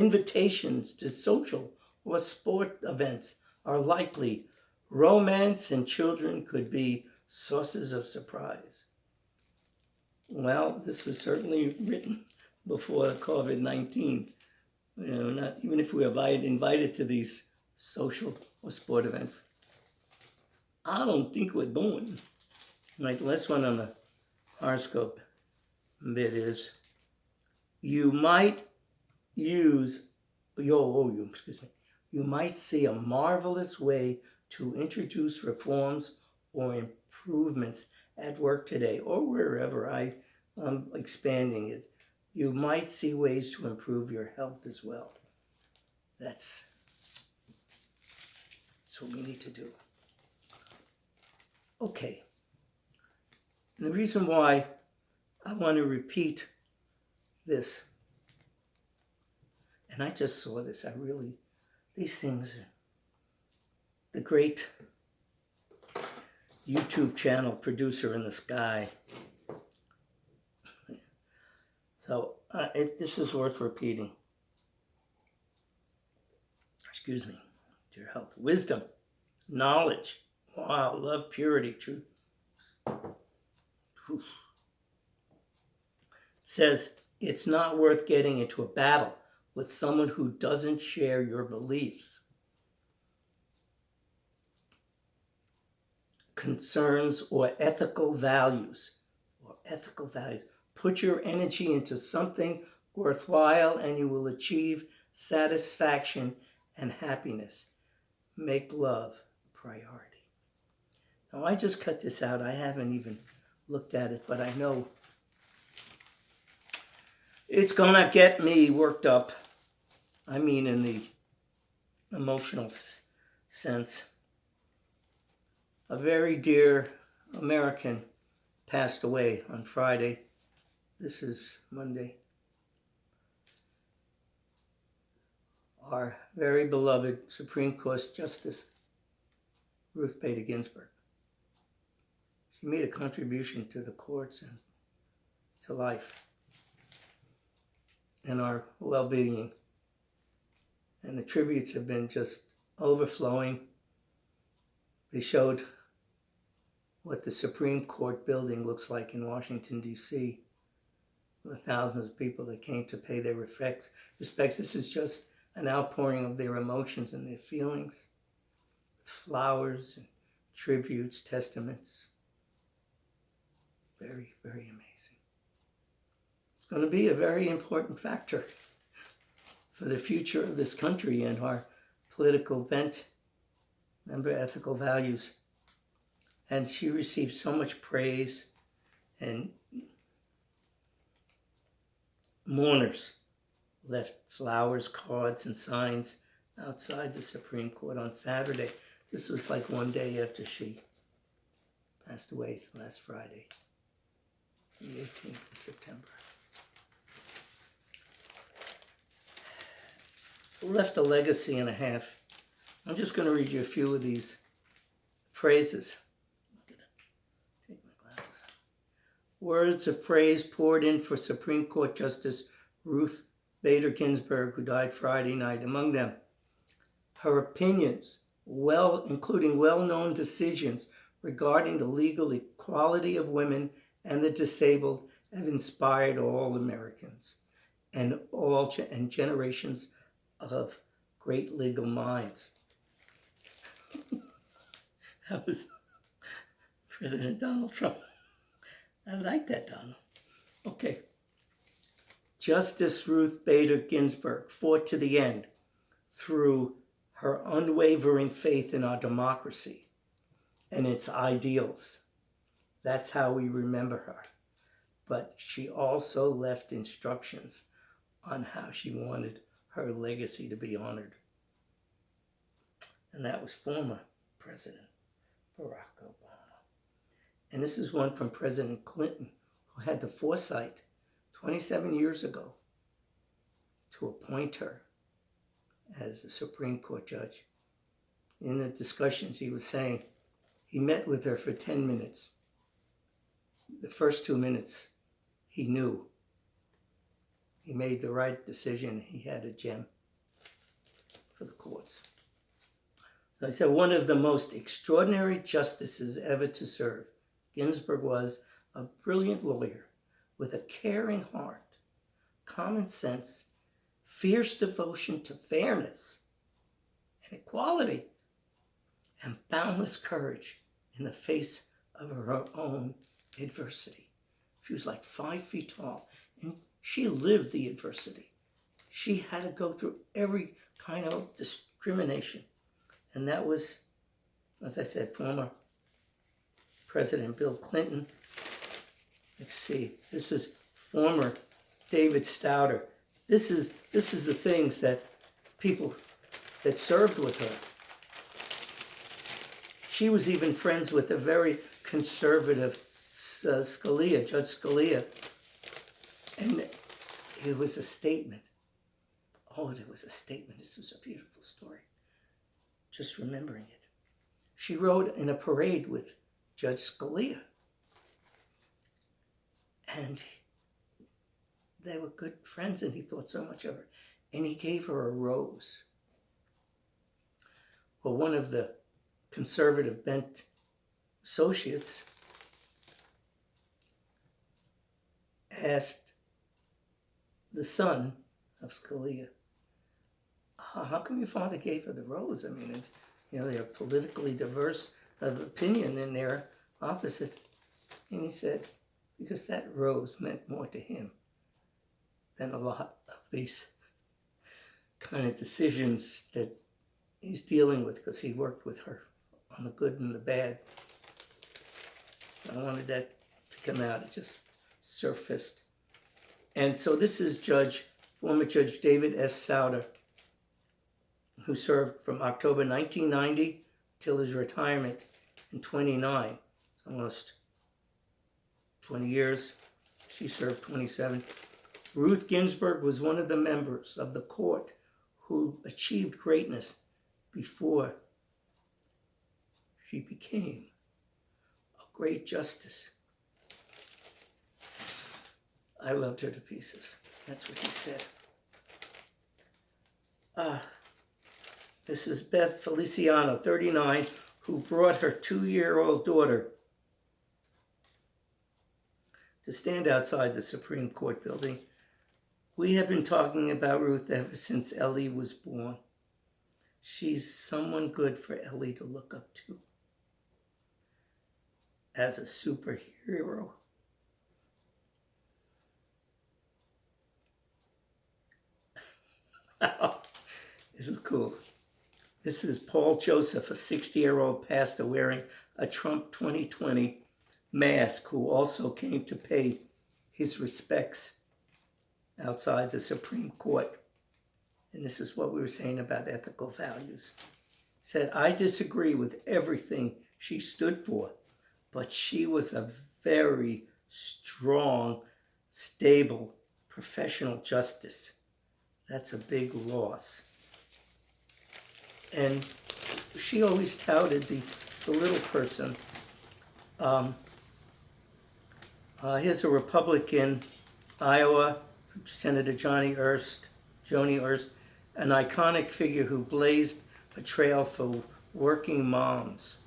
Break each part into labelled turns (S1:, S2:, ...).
S1: Invitations to social or sport events are likely. Romance and children could be sources of surprise. Well, this was certainly written before COVID-19. Not even if we were invited to these social or sport events. I don't think we're going. Like the last one on the horoscope bit is, you might you might see a marvelous way to introduce reforms or improvements at work today or wherever I'm expanding it. You might see ways to improve your health as well. That's what we need to do. Okay. And the reason why I want to repeat this, and I just saw this, these things are the great YouTube channel Producer in the Sky. So this is worth repeating. Excuse me. Your health, wisdom, knowledge, wow, love, purity, truth. It says it's not worth getting into a battle with someone who doesn't share your beliefs, concerns, or ethical values. Put your energy into something worthwhile and you will achieve satisfaction and happiness. Make love a priority. Now, I just cut this out. I haven't even looked at it, but I know it's gonna get me worked up. I mean, in the emotional sense. A very dear American passed away on Friday. This is Monday. Our very beloved Supreme Court Justice Ruth Bader Ginsburg. She made a contribution to the courts and to life and our well-being. And the tributes have been just overflowing. They showed what the Supreme Court building looks like in Washington, D.C., with the thousands of people that came to pay their respects. This is just an outpouring of their emotions and their feelings, with flowers and tributes, testaments. Very, very amazing. It's going to be a very important factor for the future of this country and our political bent, remember, ethical values. And she received so much praise, and mourners left flowers, cards, and signs outside the Supreme Court on Saturday. This was like one day after she passed away last Friday, the 18th of September. Left a legacy and a half. I'm just going to read you a few of these phrases. Take my glasses off. Words of praise poured in for Supreme Court Justice Ruth Bader Ginsburg, who died Friday night. Among them, her opinions, including well-known decisions regarding the legal equality of women and the disabled, have inspired all Americans and generations of great legal minds. That was President Donald Trump. I like that, Donald. Okay. Justice Ruth Bader Ginsburg fought to the end through her unwavering faith in our democracy and its ideals. That's how we remember her. But she also left instructions on how she wanted her legacy to be honored. And that was former President Barack Obama. And this is one from President Clinton, who had the foresight 27 years ago to appoint her as the Supreme Court judge. In the discussions, he was saying he met with her for 10 minutes. The first 2 minutes, he knew he made the right decision. He had a gem for the courts. So I said, one of the most extraordinary justices ever to serve. Ginsburg was a brilliant lawyer with a caring heart, common sense, fierce devotion to fairness and equality, and boundless courage in the face of her own adversity. She was like 5 feet tall, and she lived the adversity. She had to go through every kind of discrimination. And that was, as I said, former President Bill Clinton. Let's see, this is former David Stauder. This is the things that people that served with her. She was even friends with a very conservative Scalia, Judge Scalia. And it was a statement. Oh, it was a statement. This was a beautiful story. Just remembering it. She rode in a parade with Judge Scalia. And they were good friends, and he thought so much of her. And he gave her a rose. Well, one of the conservative bent associates asked the son of Scalia, how come your father gave her the rose? I mean, it's, they're politically diverse of opinion and they're opposites. And he said, because that rose meant more to him than a lot of these kind of decisions that he's dealing with, because he worked with her on the good and the bad. I wanted that to come out. It just surfaced. And so this is former Judge David S. Souter, who served from October 1990 till his retirement in 29. It's almost 20 years. She served 27. Ruth Ginsburg was one of the members of the court who achieved greatness before she became a great justice. I loved her to pieces. That's what he said. This is Beth Feliciano, 39, who brought her 2-year-old daughter to stand outside the Supreme Court building. We have been talking about Ruth ever since Ellie was born. She's someone good for Ellie to look up to as a superhero. This is cool. This is Paul Joseph, a 60-year-old pastor wearing a Trump 2020 mask, who also came to pay his respects outside the Supreme Court. And this is what we were saying about ethical values. He said, I disagree with everything she stood for, but she was a very strong, stable, professional justice. That's a big loss. And she always touted the little person. Here's a Republican, Iowa, Senator Joni Ernst, an iconic figure who blazed a trail for working moms.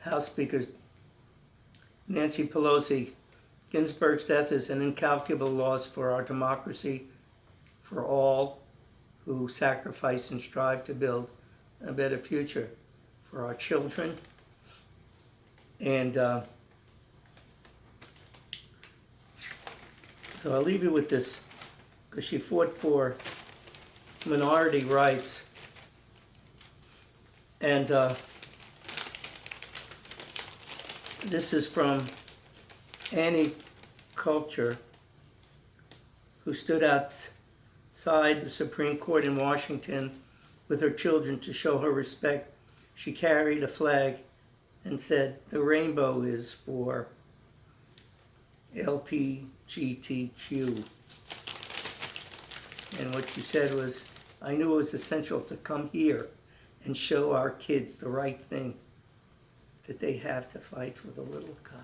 S1: House Speaker Nancy Pelosi, Ginsburg's death is an incalculable loss for our democracy, for all who sacrifice and strive to build a better future for our children. And so I'll leave you with this, because she fought for minority rights. And this is from Annie Coulter, who stood outside the Supreme Court in Washington with her children to show her respect. She carried a flag and said, the rainbow is for LGBTQ. And what she said was, I knew it was essential to come here and show our kids the right thing, that they have to fight for the little guy.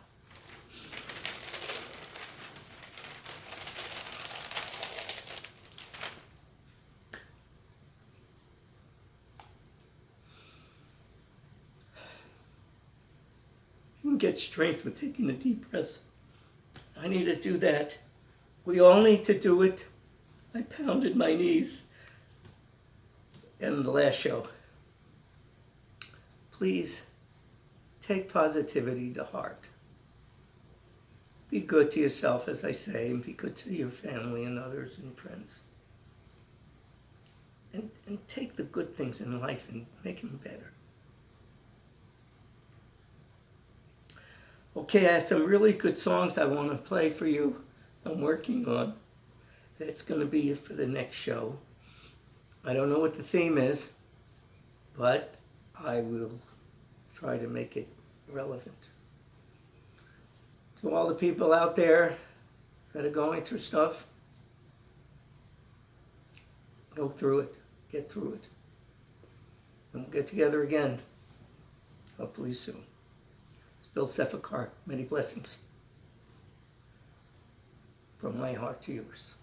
S1: and get strength with taking a deep breath. I need to do that. We all need to do it. I pounded my knees in the last show. Please take positivity to heart. Be good to yourself, as I say, and be good to your family and others and friends. And take the good things in life and make them better. Okay, I have some really good songs I want to play for you. I'm working on. That's going to be it for the next show. I don't know what the theme is, but I will try to make it relevant. To all the people out there that are going through stuff, go through it. Get through it. And we'll get together again, hopefully soon. It's Bill Sefakar. Many blessings from my heart to yours.